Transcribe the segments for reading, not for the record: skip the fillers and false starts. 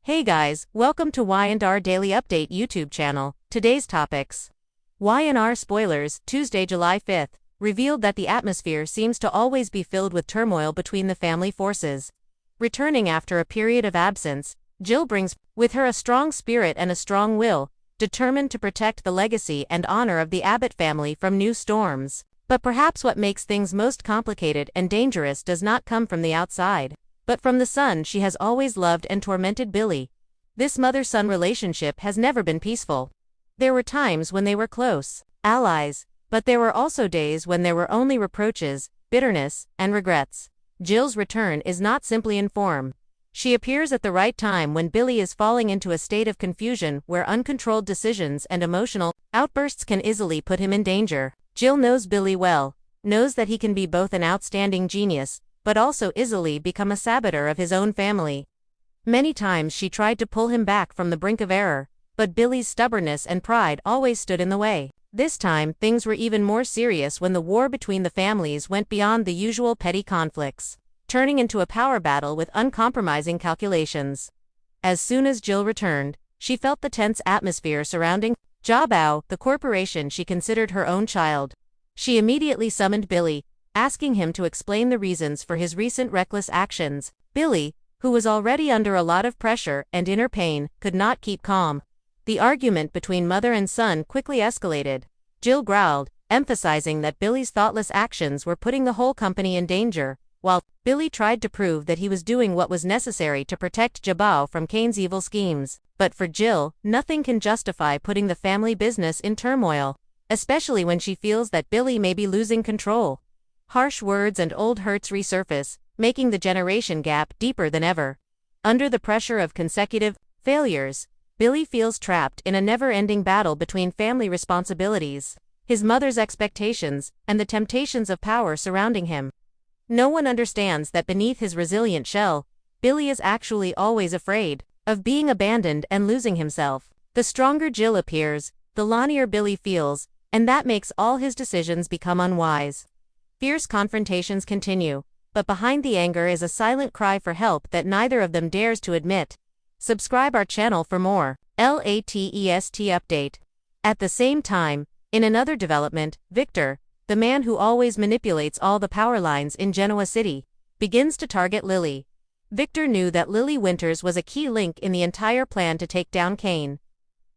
Hey guys, welcome to Y&R Daily Update YouTube channel. Today's topics. Y&R spoilers, Tuesday, July 5th, revealed that the atmosphere seems to always be filled with turmoil between the family forces. Returning after a period of absence, Jill brings with her a strong spirit and a strong will, determined to protect the legacy and honor of the Abbott family from new storms. But perhaps what makes things most complicated and dangerous does not come from the outside, but from the son she has always loved and tormented, Billy. This mother-son relationship has never been peaceful. There were times when they were close allies, but there were also days when there were only reproaches, bitterness, and regrets. Jill's return is not simply in form. She appears at the right time when Billy is falling into a state of confusion where uncontrolled decisions and emotional outbursts can easily put him in danger. Jill knows Billy well, knows that he can be both an outstanding genius, but also easily become a saboteur of his own family. Many times she tried to pull him back from the brink of error, but Billy's stubbornness and pride always stood in the way. This time, things were even more serious when the war between the families went beyond the usual petty conflicts, turning into a power battle with uncompromising calculations. As soon as Jill returned, she felt the tense atmosphere surrounding Jabao, the corporation she considered her own child. She immediately summoned Billy, asking him to explain the reasons for his recent reckless actions. Billy, who was already under a lot of pressure and inner pain, could not keep calm. The argument between mother and son quickly escalated. Jill growled, emphasizing that Billy's thoughtless actions were putting the whole company in danger, while Billy tried to prove that he was doing what was necessary to protect Jabao from Kane's evil schemes. But for Jill, nothing can justify putting the family business in turmoil, especially when she feels that Billy may be losing control. Harsh words and old hurts resurface, making the generation gap deeper than ever. Under the pressure of consecutive failures, Billy feels trapped in a never-ending battle between family responsibilities, his mother's expectations, and the temptations of power surrounding him. No one understands that beneath his resilient shell, Billy is actually always afraid of being abandoned and losing himself. The stronger Jill appears, the lonelier Billy feels, and that makes all his decisions become unwise. Fierce confrontations continue, but behind the anger is a silent cry for help that neither of them dares to admit. Subscribe our channel for more latest update. At the same time, in another development, Victor, the man who always manipulates all the power lines in Genoa City, begins to target Lily. Victor knew that Lily Winters was a key link in the entire plan to take down Kane.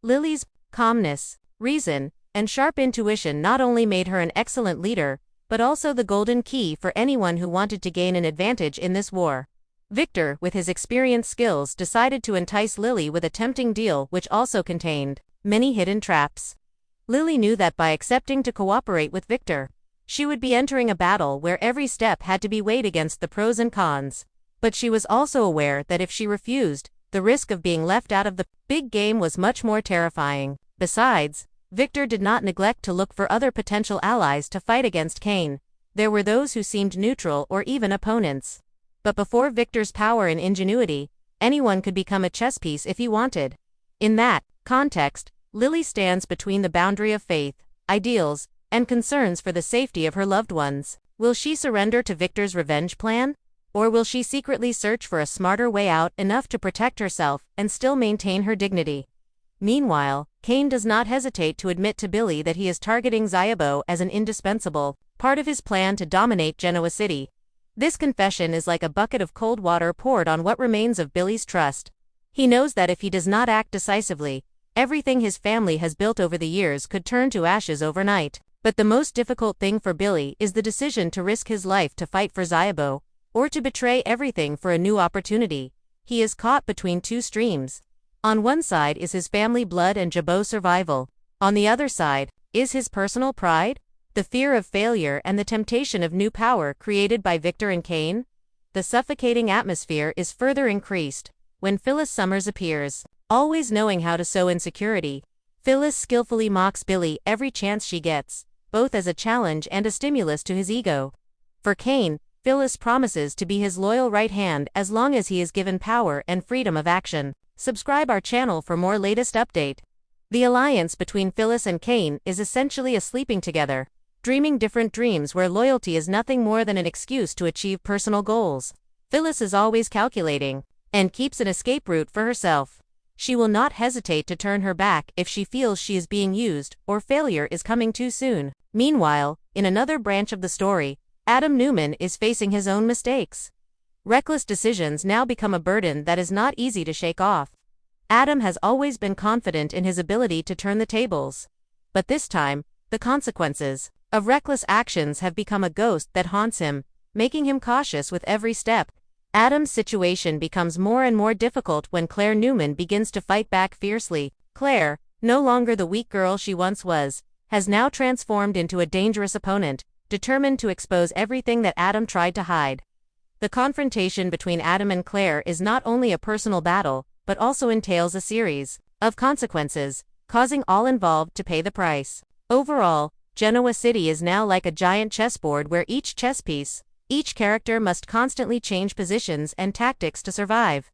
Lily's calmness, reason, and sharp intuition not only made her an excellent leader, but also the golden key for anyone who wanted to gain an advantage in this war. Victor, with his experienced skills, decided to entice Lily with a tempting deal which also contained many hidden traps. Lily knew that by accepting to cooperate with Victor, she would be entering a battle where every step had to be weighed against the pros and cons. But she was also aware that if she refused, the risk of being left out of the big game was much more terrifying. Besides, Victor did not neglect to look for other potential allies to fight against Kane. There were those who seemed neutral or even opponents. But before Victor's power and ingenuity, anyone could become a chess piece if he wanted. In that context, Lily stands between the boundary of faith, ideals, and concerns for the safety of her loved ones. Will she surrender to Victor's revenge plan? Or will she secretly search for a smarter way out, enough to protect herself and still maintain her dignity? Meanwhile, Kane does not hesitate to admit to Billy that he is targeting Jabao as an indispensable part of his plan to dominate Genoa City. This confession is like a bucket of cold water poured on what remains of Billy's trust. He knows that if he does not act decisively, everything his family has built over the years could turn to ashes overnight. But the most difficult thing for Billy is the decision to risk his life to fight for Jabao, or to betray everything for a new opportunity. He is caught between two streams. On one side is his family blood and Jabao's survival. On the other side is his personal pride, the fear of failure, and the temptation of new power created by Victor and Kane. The suffocating atmosphere is further increased when Phyllis Summers appears. Always knowing how to sow insecurity, Phyllis skillfully mocks Billy every chance she gets, both as a challenge and a stimulus to his ego. For Kane, Phyllis promises to be his loyal right hand as long as he is given power and freedom of action. Subscribe our channel for more latest update. The alliance between Phyllis and Kane is essentially a sleeping together, dreaming different dreams where loyalty is nothing more than an excuse to achieve personal goals. Phyllis is always calculating, and keeps an escape route for herself. She will not hesitate to turn her back if she feels she is being used or failure is coming too soon. Meanwhile, in another branch of the story, Adam Newman is facing his own mistakes. Reckless decisions now become a burden that is not easy to shake off. Adam has always been confident in his ability to turn the tables. But this time, the consequences of reckless actions have become a ghost that haunts him, making him cautious with every step. Adam's situation becomes more and more difficult when Clare Newman begins to fight back fiercely. Clare, no longer the weak girl she once was, has now transformed into a dangerous opponent, determined to expose everything that Adam tried to hide. The confrontation between Adam and Clare is not only a personal battle, but also entails a series of consequences, causing all involved to pay the price. Overall, Genoa City is now like a giant chessboard where each chess piece, each character must constantly change positions and tactics to survive.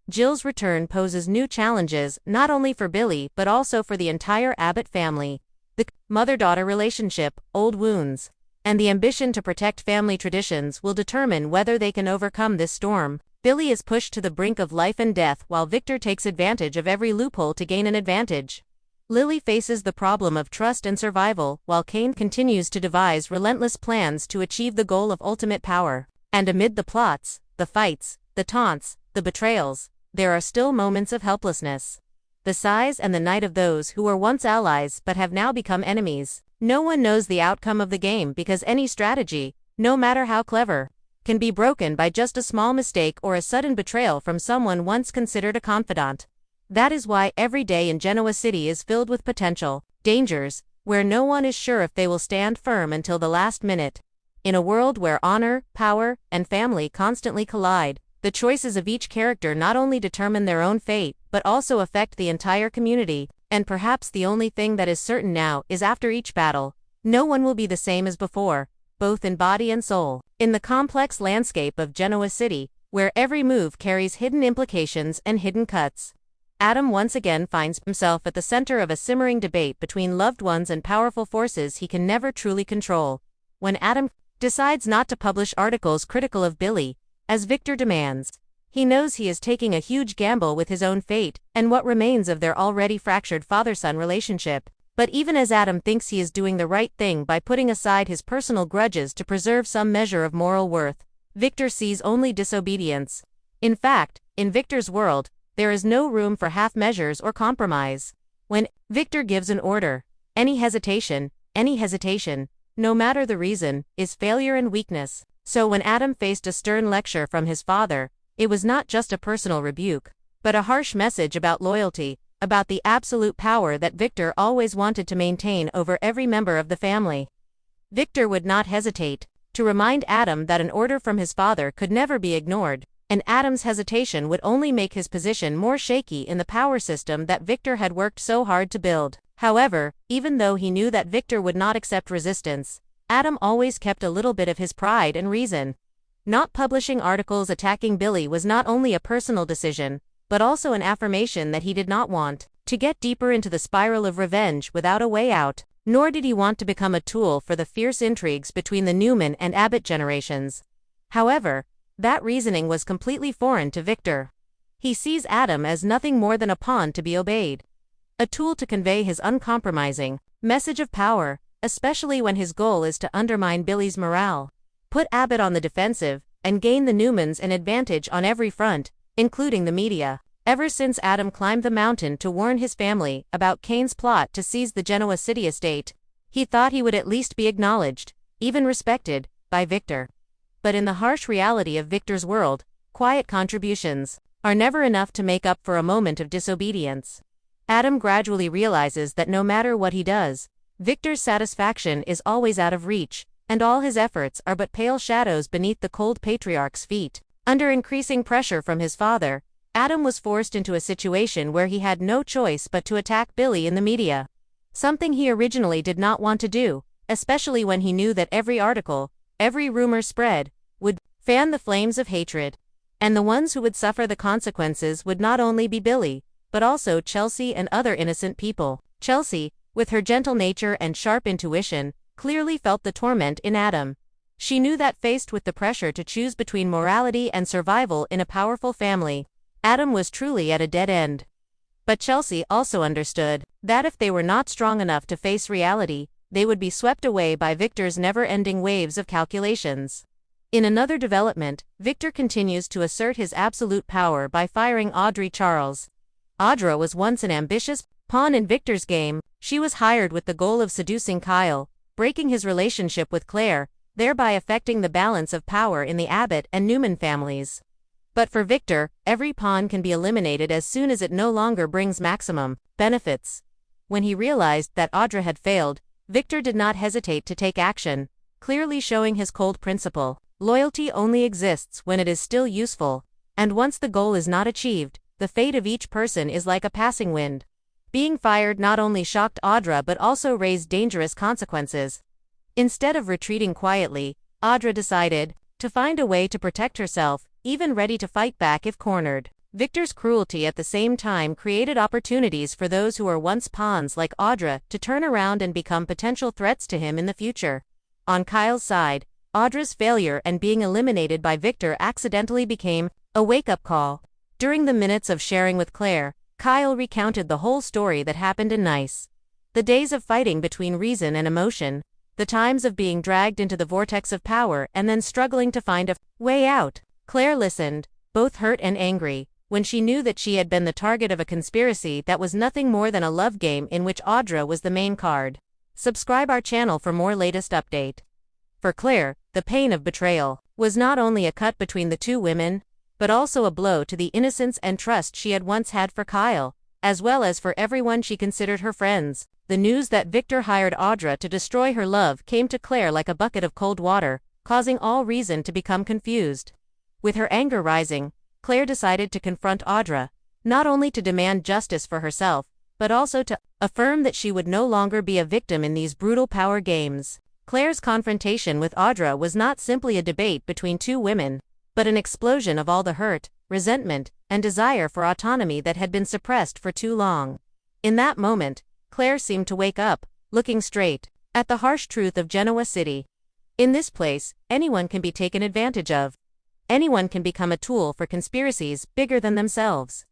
Jill's return poses new challenges not only for Billy but also for the entire Abbott family. The mother-daughter relationship, old wounds, and the ambition to protect family traditions will determine whether they can overcome this storm. Billy is pushed to the brink of life and death while Victor takes advantage of every loophole to gain an advantage. Lily faces the problem of trust and survival, while Kane continues to devise relentless plans to achieve the goal of ultimate power. And amid the plots, the fights, the taunts, the betrayals, there are still moments of helplessness. The size and the night of those who were once allies but have now become enemies. No one knows the outcome of the game because any strategy, no matter how clever, can be broken by just a small mistake or a sudden betrayal from someone once considered a confidant. That is why every day in Genoa City is filled with potential dangers, where no one is sure if they will stand firm until the last minute. In a world where honor, power, and family constantly collide, the choices of each character not only determine their own fate, but also affect the entire community. And perhaps the only thing that is certain now is after each battle, no one will be the same as before, both in body and soul. In the complex landscape of Genoa City, where every move carries hidden implications and hidden cuts, Adam once again finds himself at the center of a simmering debate between loved ones and powerful forces he can never truly control. When Adam decides not to publish articles critical of Billy, as Victor demands, he knows he is taking a huge gamble with his own fate and what remains of their already fractured father-son relationship. But even as Adam thinks he is doing the right thing by putting aside his personal grudges to preserve some measure of moral worth, Victor sees only disobedience. In fact, in Victor's world, there is no room for half measures or compromise. When Victor gives an order, any hesitation, no matter the reason, is failure and weakness. So when Adam faced a stern lecture from his father, it was not just a personal rebuke, but a harsh message about loyalty, about the absolute power that Victor always wanted to maintain over every member of the family. Victor would not hesitate to remind Adam that an order from his father could never be ignored, and Adam's hesitation would only make his position more shaky in the power system that Victor had worked so hard to build. However, even though he knew that Victor would not accept resistance, Adam always kept a little bit of his pride and reason. Not publishing articles attacking Billy was not only a personal decision, but also an affirmation that he did not want to get deeper into the spiral of revenge without a way out, nor did he want to become a tool for the fierce intrigues between the Newman and Abbott generations. However, that reasoning was completely foreign to Victor. He sees Adam as nothing more than a pawn to be obeyed, a tool to convey his uncompromising message of power, especially when his goal is to undermine Billy's morale, put Abbott on the defensive, and gain the Newmans an advantage on every front, including the media. Ever since Adam climbed the mountain to warn his family about Kane's plot to seize the Genoa City estate, he thought he would at least be acknowledged, even respected, by Victor. But in the harsh reality of Victor's world, quiet contributions are never enough to make up for a moment of disobedience. Adam gradually realizes that no matter what he does, Victor's satisfaction is always out of reach, and all his efforts are but pale shadows beneath the cold patriarch's feet. Under increasing pressure from his father, Adam was forced into a situation where he had no choice but to attack Billy in the media. Something he originally did not want to do, especially when he knew that every article, every rumor spread, would fan the flames of hatred. And the ones who would suffer the consequences would not only be Billy, but also Chelsea and other innocent people. Chelsea, with her gentle nature and sharp intuition, clearly felt the torment in Adam. She knew that faced with the pressure to choose between morality and survival in a powerful family, Adam was truly at a dead end. But Chelsea also understood that if they were not strong enough to face reality, they would be swept away by Victor's never-ending waves of calculations. In another development, Victor continues to assert his absolute power by firing Audrey Charles. Audra was once an ambitious pawn in Victor's game. She was hired with the goal of seducing Kyle, breaking his relationship with Clare, thereby affecting the balance of power in the Abbott and Newman families. But for Victor, every pawn can be eliminated as soon as it no longer brings maximum benefits. When he realized that Audra had failed, Victor did not hesitate to take action, clearly showing his cold principle. Loyalty only exists when it is still useful, and once the goal is not achieved, the fate of each person is like a passing wind. Being fired not only shocked Audra but also raised dangerous consequences. Instead of retreating quietly, Audra decided to find a way to protect herself, even ready to fight back if cornered. Victor's cruelty at the same time created opportunities for those who were once pawns like Audra to turn around and become potential threats to him in the future. On Kyle's side, Audra's failure and being eliminated by Victor accidentally became a wake-up call. During the minutes of sharing with Clare, Kyle recounted the whole story that happened in Nice. The days of fighting between reason and emotion, the times of being dragged into the vortex of power and then struggling to find a way out. Clare listened, both hurt and angry, when she knew that she had been the target of a conspiracy that was nothing more than a love game in which Audra was the main card. Subscribe our channel for more latest update. For Clare, the pain of betrayal was not only a cut between the two women, but also a blow to the innocence and trust she had once had for Kyle, as well as for everyone she considered her friends. The news that Victor hired Audra to destroy her love came to Clare like a bucket of cold water, causing all reason to become confused. With her anger rising, Clare decided to confront Audra, not only to demand justice for herself, but also to affirm that she would no longer be a victim in these brutal power games. Clare's confrontation with Audra was not simply a debate between two women, but an explosion of all the hurt, resentment, and desire for autonomy that had been suppressed for too long. In that moment, Clare seemed to wake up, looking straight at the harsh truth of Genoa City. In this place, anyone can be taken advantage of. Anyone can become a tool for conspiracies bigger than themselves.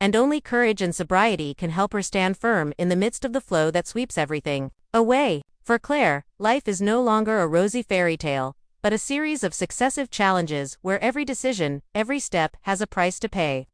And only courage and sobriety can help her stand firm in the midst of the flow that sweeps everything away. For Clare, life is no longer a rosy fairy tale, but a series of successive challenges where every decision, every step has a price to pay.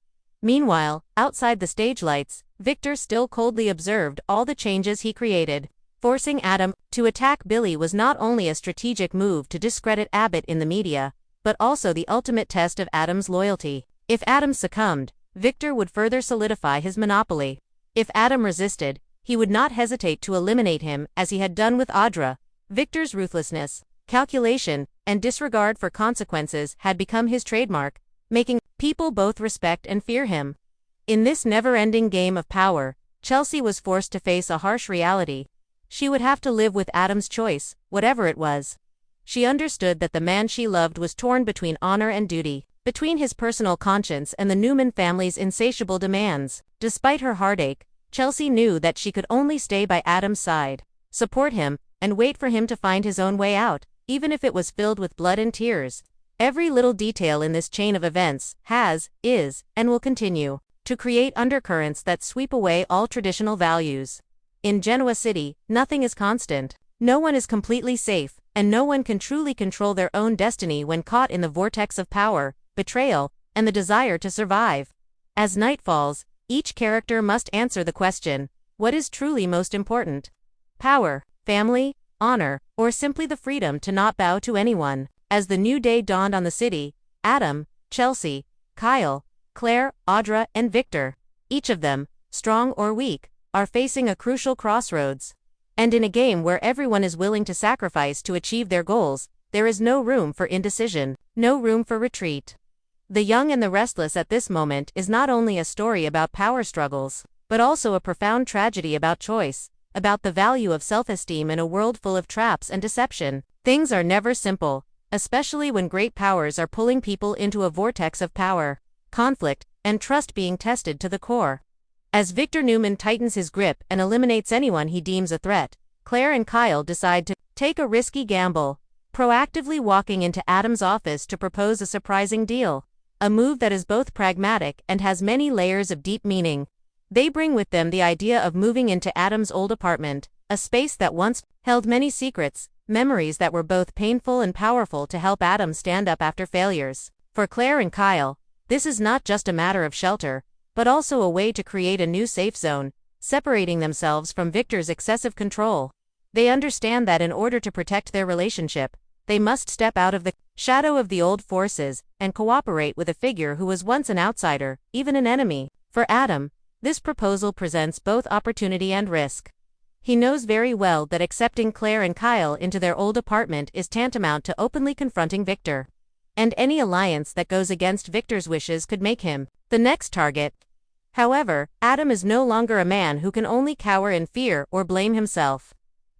Meanwhile, outside the stage lights, Victor still coldly observed all the changes he created. Forcing Adam to attack Billy was not only a strategic move to discredit Abbott in the media, but also the ultimate test of Adam's loyalty. If Adam succumbed, Victor would further solidify his monopoly. If Adam resisted, he would not hesitate to eliminate him as he had done with Audra. Victor's ruthlessness, calculation, and disregard for consequences had become his trademark, making people both respect and fear him. In this never-ending game of power, Chelsea was forced to face a harsh reality. She would have to live with Adam's choice, whatever it was. She understood that the man she loved was torn between honor and duty, between his personal conscience and the Newman family's insatiable demands. Despite her heartache, Chelsea knew that she could only stay by Adam's side, support him, and wait for him to find his own way out, even if it was filled with blood and tears. Every little detail in this chain of events has, is, and will continue to create undercurrents that sweep away all traditional values. In Genoa City, nothing is constant. No one is completely safe, and no one can truly control their own destiny when caught in the vortex of power, betrayal, and the desire to survive. As night falls, each character must answer the question, what is truly most important? Power, family, honor, or simply the freedom to not bow to anyone? As the new day dawned on the city, Adam, Chelsea, Kyle, Clare, Audra, and Victor, each of them, strong or weak, are facing a crucial crossroads. And in a game where everyone is willing to sacrifice to achieve their goals, there is no room for indecision, no room for retreat. The Young and the Restless at this moment is not only a story about power struggles, but also a profound tragedy about choice, about the value of self-esteem in a world full of traps and deception. Things are never simple, especially when great powers are pulling people into a vortex of power, conflict, and trust being tested to the core. As Victor Newman tightens his grip and eliminates anyone he deems a threat, Clare and Kyle decide to take a risky gamble, proactively walking into Adam's office to propose a surprising deal. a move that is both pragmatic and has many layers of deep meaning. They bring with them the idea of moving into Adam's old apartment, a space that once held many secrets, memories that were both painful and powerful to help Adam stand up after failures. For Clare and Kyle, this is not just a matter of shelter, but also a way to create a new safe zone, separating themselves from Victor's excessive control. They understand that in order to protect their relationship, they must step out of the shadow of the old forces and cooperate with a figure who was once an outsider, even an enemy. For Adam, this proposal presents both opportunity and risk. He knows very well that accepting Clare and Kyle into their old apartment is tantamount to openly confronting Victor. And any alliance that goes against Victor's wishes could make him the next target. However, Adam is no longer a man who can only cower in fear or blame himself.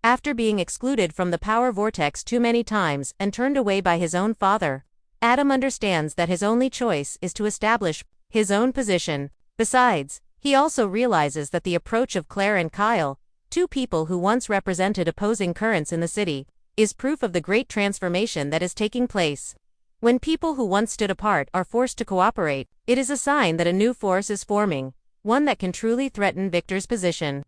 After being excluded from the power vortex too many times and turned away by his own father, Adam understands that his only choice is to establish his own position. Besides, he also realizes that the approach of Clare and Kyle, two people who once represented opposing currents in the city, is proof of the great transformation that is taking place. When people who once stood apart are forced to cooperate, it is a sign that a new force is forming, one that can truly threaten Victor's position.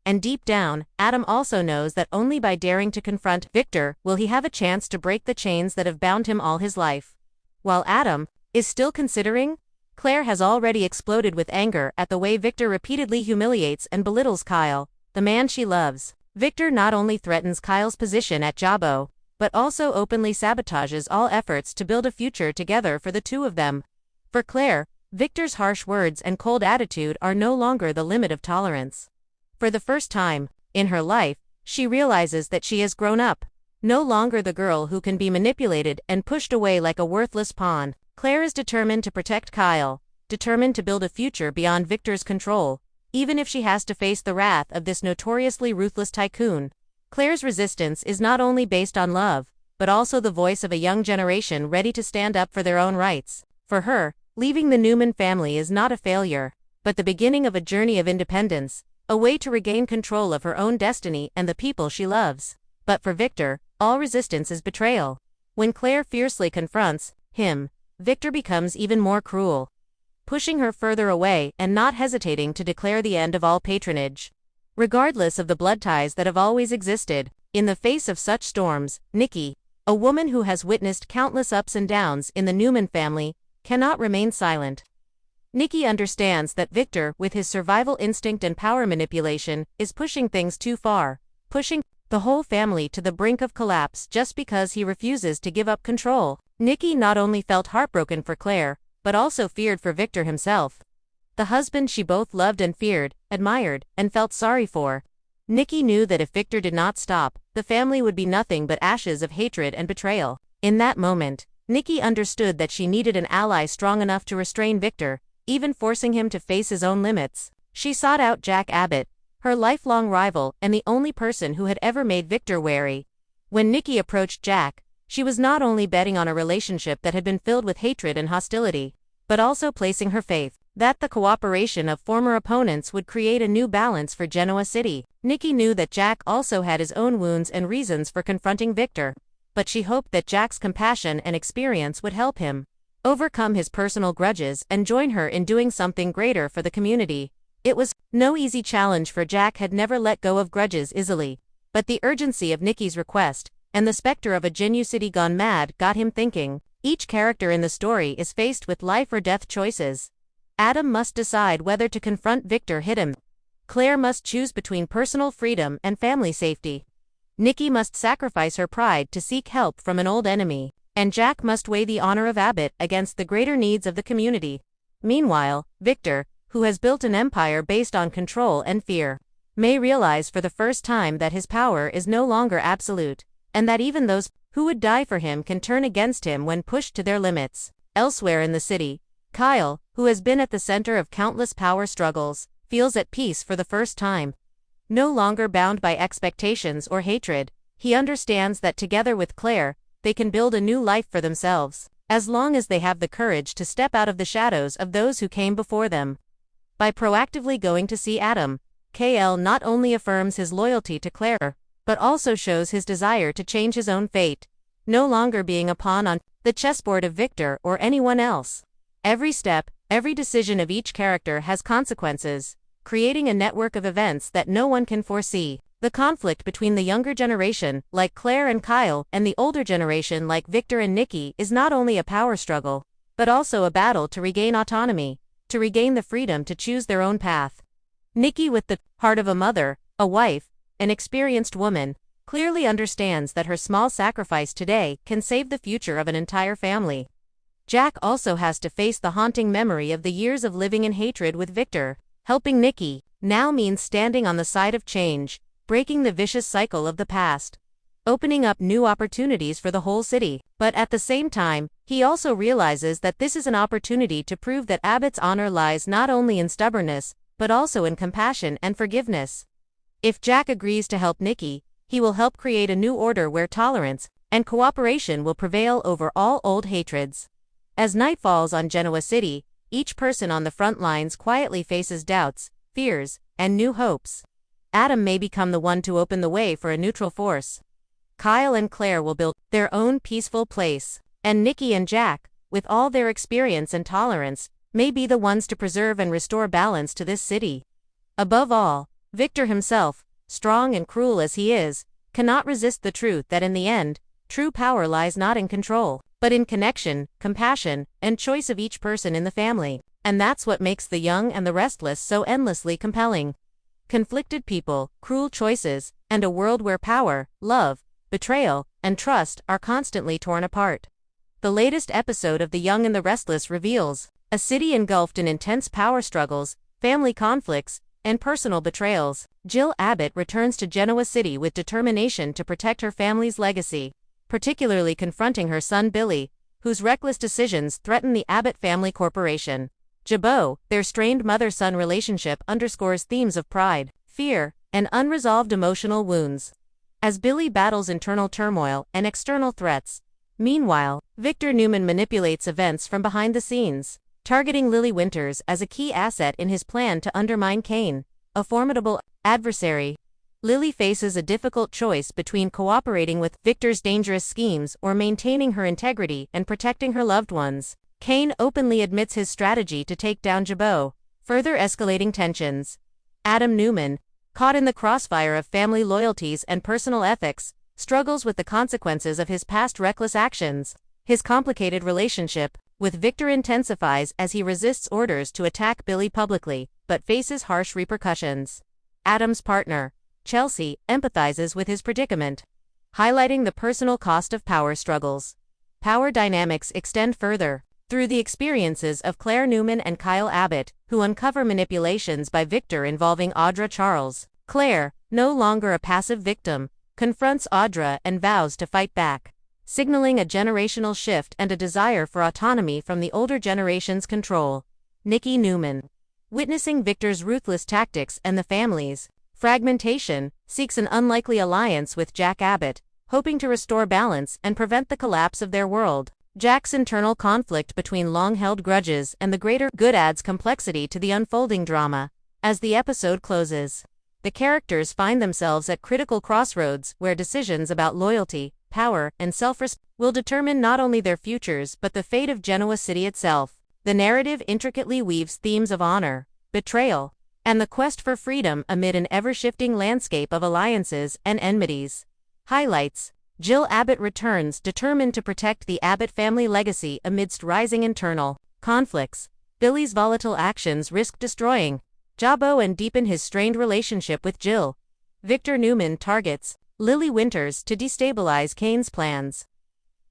And deep down, Adam also knows that only by daring to confront Victor will he have a chance to break the chains that have bound him all his life. While Adam is still considering, Clare has already exploded with anger at the way Victor repeatedly humiliates and belittles Kyle, the man she loves. Victor not only threatens Kyle's position at Jabo, but also openly sabotages all efforts to build a future together for the two of them. For Clare, Victor's harsh words and cold attitude are no longer the limit of tolerance. For the first time in her life, she realizes that she has grown up, no longer the girl who can be manipulated and pushed away like a worthless pawn. Clare is determined to protect Kyle, determined to build a future beyond Victor's control, even if she has to face the wrath of this notoriously ruthless tycoon. Clare's resistance is not only based on love, but also the voice of a young generation ready to stand up for their own rights. For her, leaving the Newman family is not a failure, but the beginning of a journey of independence, a way to regain control of her own destiny and the people she loves. But for Victor, all resistance is betrayal. When Clare fiercely confronts him, Victor becomes even more cruel, pushing her further away and not hesitating to declare the end of all patronage. Regardless of the blood ties that have always existed, in the face of such storms, Nikki, a woman who has witnessed countless ups and downs in the Newman family, cannot remain silent. Nikki understands that Victor, with his survival instinct and power manipulation, is pushing things too far, pushing the whole family to the brink of collapse just because he refuses to give up control. Nikki not only felt heartbroken for Clare, but also feared for Victor himself, the husband she both loved and feared, admired, and felt sorry for. Nikki knew that if Victor did not stop, the family would be nothing but ashes of hatred and betrayal. In that moment, Nikki understood that she needed an ally strong enough to restrain Victor, even forcing him to face his own limits. She sought out Jack Abbott, her lifelong rival and the only person who had ever made Victor wary. When Nikki approached Jack, she was not only betting on a relationship that had been filled with hatred and hostility, but also placing her faith that the cooperation of former opponents would create a new balance for Genoa City. Nikki knew that Jack also had his own wounds and reasons for confronting Victor, but she hoped that Jack's compassion and experience would help him overcome his personal grudges and join her in doing something greater for the community. It was no easy challenge, for Jack had never let go of grudges easily, but the urgency of Nikki's request and the specter of a Genoa City gone mad got him thinking. Each character in the story is faced with life or death choices. Adam must decide whether to confront Victor him. Clare must choose between personal freedom and family safety. Nikki must sacrifice her pride to seek help from an old enemy, and Jack must weigh the honor of Abbott against the greater needs of the community. Meanwhile, Victor, who has built an empire based on control and fear, may realize for the first time that his power is no longer absolute, and that even those who would die for him can turn against him when pushed to their limits. Elsewhere in the city, Kyle, who has been at the center of countless power struggles, feels at peace for the first time. No longer bound by expectations or hatred, he understands that together with Clare, they can build a new life for themselves, as long as they have the courage to step out of the shadows of those who came before them. By proactively going to see Adam, Kyle not only affirms his loyalty to Clare, but also shows his desire to change his own fate, no longer being a pawn on the chessboard of Victor or anyone else. Every step, every decision of each character has consequences, creating a network of events that no one can foresee. The conflict between the younger generation, like Clare and Kyle, and the older generation, like Victor and Nikki, is not only a power struggle, but also a battle to regain autonomy, to regain the freedom to choose their own path. Nikki, with the heart of a mother, a wife, an experienced woman, clearly understands that her small sacrifice today can save the future of an entire family. Jack also has to face the haunting memory of the years of living in hatred with Victor. Helping Nikki now means standing on the side of change, breaking the vicious cycle of the past, opening up new opportunities for the whole city. But at the same time, he also realizes that this is an opportunity to prove that Abbott's honor lies not only in stubbornness, but also in compassion and forgiveness. If Jack agrees to help Nikki, he will help create a new order where tolerance and cooperation will prevail over all old hatreds. As night falls on Genoa City, each person on the front lines quietly faces doubts, fears, and new hopes. Adam may become the one to open the way for a neutral force. Kyle and Clare will build their own peaceful place, and Nikki and Jack, with all their experience and tolerance, may be the ones to preserve and restore balance to this city. Above all, Victor himself, strong and cruel as he is, cannot resist the truth that in the end, true power lies not in control, but in connection, compassion, and choice of each person in the family. And that's what makes The Young and the Restless so endlessly compelling. Conflicted people, cruel choices, and a world where power, love, betrayal, and trust are constantly torn apart. The latest episode of The Young and the Restless reveals a city engulfed in intense power struggles, family conflicts, and personal betrayals. Jill Abbott returns to Genoa City with determination to protect her family's legacy, particularly confronting her son Billy, whose reckless decisions threaten the Abbott family corporation. Jabot, their strained mother-son relationship, underscores themes of pride, fear, and unresolved emotional wounds, as Billy battles internal turmoil and external threats. Meanwhile, Victor Newman manipulates events from behind the scenes, targeting Lily Winters as a key asset in his plan to undermine Kane, a formidable adversary. Lily faces a difficult choice between cooperating with Victor's dangerous schemes or maintaining her integrity and protecting her loved ones. Kane openly admits his strategy to take down Jabot, further escalating tensions. Adam Newman, caught in the crossfire of family loyalties and personal ethics, struggles with the consequences of his past reckless actions. His complicated relationship with Victor intensifies as he resists orders to attack Billy publicly, but faces harsh repercussions. Adam's partner, Chelsea, empathizes with his predicament, highlighting the personal cost of power struggles. Power dynamics extend further through the experiences of Clare Newman and Kyle Abbott, who uncover manipulations by Victor involving Audra Charles. Clare, no longer a passive victim, confronts Audra and vows to fight back, signaling a generational shift and a desire for autonomy from the older generation's control. Nikki Newman, witnessing Victor's ruthless tactics and the family's fragmentation, seeks an unlikely alliance with Jack Abbott, hoping to restore balance and prevent the collapse of their world. Jack's internal conflict between long-held grudges and the greater good adds complexity to the unfolding drama. As the episode closes, the characters find themselves at critical crossroads where decisions about loyalty, power, and self-respect will determine not only their futures but the fate of Genoa City itself. The narrative intricately weaves themes of honor, betrayal, and the quest for freedom amid an ever-shifting landscape of alliances and enmities. Highlights: Jill Abbott returns determined to protect the Abbott family legacy amidst rising internal conflicts. Billy's volatile actions risk destroying Jabot and deepen his strained relationship with Jill. Victor Newman targets Lily Winters to destabilize Kane's plans,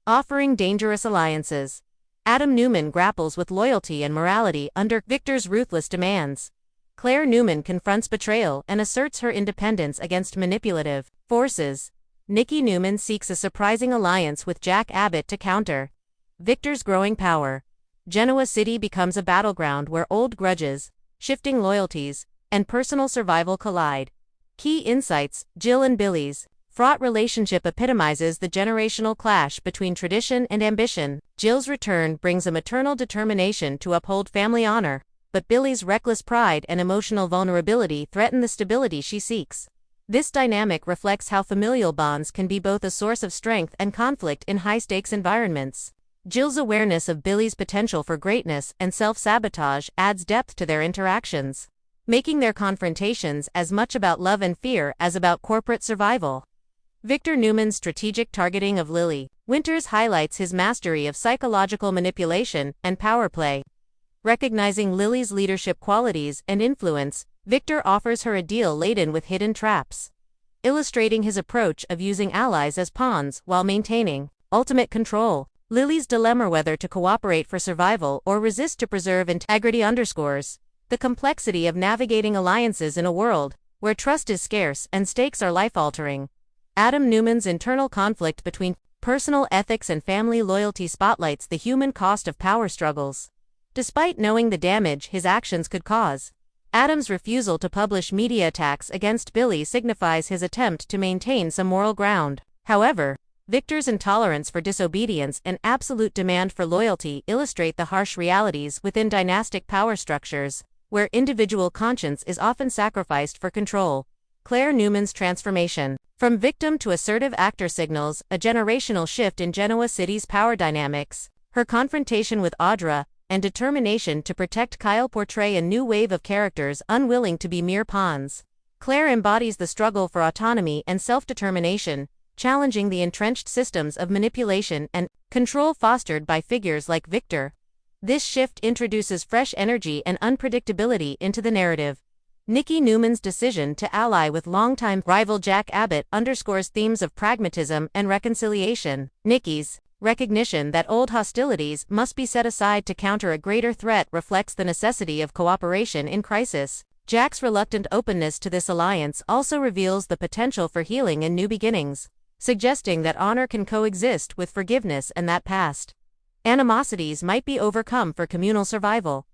offering dangerous alliances. Adam Newman grapples with loyalty and morality under Victor's ruthless demands. Clare Newman confronts betrayal and asserts her independence against manipulative forces. Nikki Newman seeks a surprising alliance with Jack Abbott to counter Victor's growing power. Genoa City becomes a battleground where old grudges, shifting loyalties, and personal survival collide. Key insights: Jill and Billy's fraught relationship epitomizes the generational clash between tradition and ambition. Jill's return brings a maternal determination to uphold family honor, but Billy's reckless pride and emotional vulnerability threaten the stability she seeks. This dynamic reflects how familial bonds can be both a source of strength and conflict in high-stakes environments. Jill's awareness of Billy's potential for greatness and self-sabotage adds depth to their interactions, making their confrontations as much about love and fear as about corporate survival. Victor Newman's strategic targeting of Lily Winters highlights his mastery of psychological manipulation and power play. Recognizing Lily's leadership qualities and influence, Victor offers her a deal laden with hidden traps, illustrating his approach of using allies as pawns while maintaining ultimate control. Lily's dilemma whether to cooperate for survival or resist to preserve integrity underscores the complexity of navigating alliances in a world where trust is scarce and stakes are life-altering. Adam Newman's internal conflict between personal ethics and family loyalty spotlights the human cost of power struggles. Despite knowing the damage his actions could cause, Adam's refusal to publish media attacks against Billy signifies his attempt to maintain some moral ground. However, Victor's intolerance for disobedience and absolute demand for loyalty illustrate the harsh realities within dynastic power structures, where individual conscience is often sacrificed for control. Clare Newman's transformation from victim to assertive actor signals a generational shift in Genoa City's power dynamics. Her confrontation with Audra and determination to protect Kyle portray a new wave of characters unwilling to be mere pawns. Clare embodies the struggle for autonomy and self-determination, challenging the entrenched systems of manipulation and control fostered by figures like Victor. This shift introduces fresh energy and unpredictability into the narrative. Nikki Newman's decision to ally with longtime rival Jack Abbott underscores themes of pragmatism and reconciliation. Nikki's recognition that old hostilities must be set aside to counter a greater threat reflects the necessity of cooperation in crisis. Jack's reluctant openness to this alliance also reveals the potential for healing and new beginnings, suggesting that honor can coexist with forgiveness and that past animosities might be overcome for communal survival.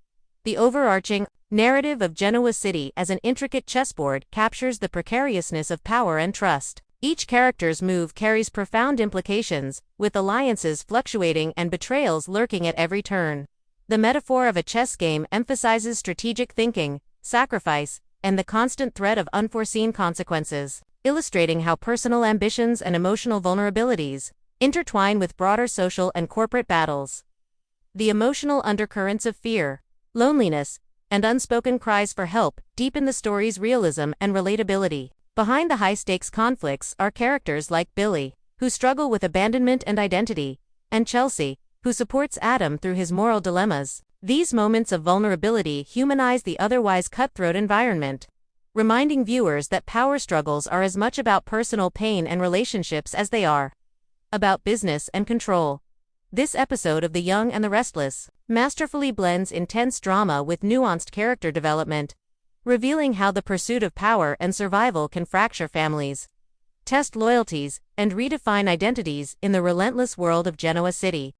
The overarching narrative of Genoa City as an intricate chessboard captures the precariousness of power and trust. Each character's move carries profound implications, with alliances fluctuating and betrayals lurking at every turn. The metaphor of a chess game emphasizes strategic thinking, sacrifice, and the constant threat of unforeseen consequences, illustrating how personal ambitions and emotional vulnerabilities intertwine with broader social and corporate battles. The emotional undercurrents of fear, loneliness, and unspoken cries for help deepen the story's realism and relatability. Behind the high-stakes conflicts are characters like Billy, who struggle with abandonment and identity, and Chelsea, who supports Adam through his moral dilemmas. These moments of vulnerability humanize the otherwise cutthroat environment, reminding viewers that power struggles are as much about personal pain and relationships as they are about business and control. This episode of The Young and the Restless masterfully blends intense drama with nuanced character development, revealing how the pursuit of power and survival can fracture families, test loyalties, and redefine identities in the relentless world of Genoa City.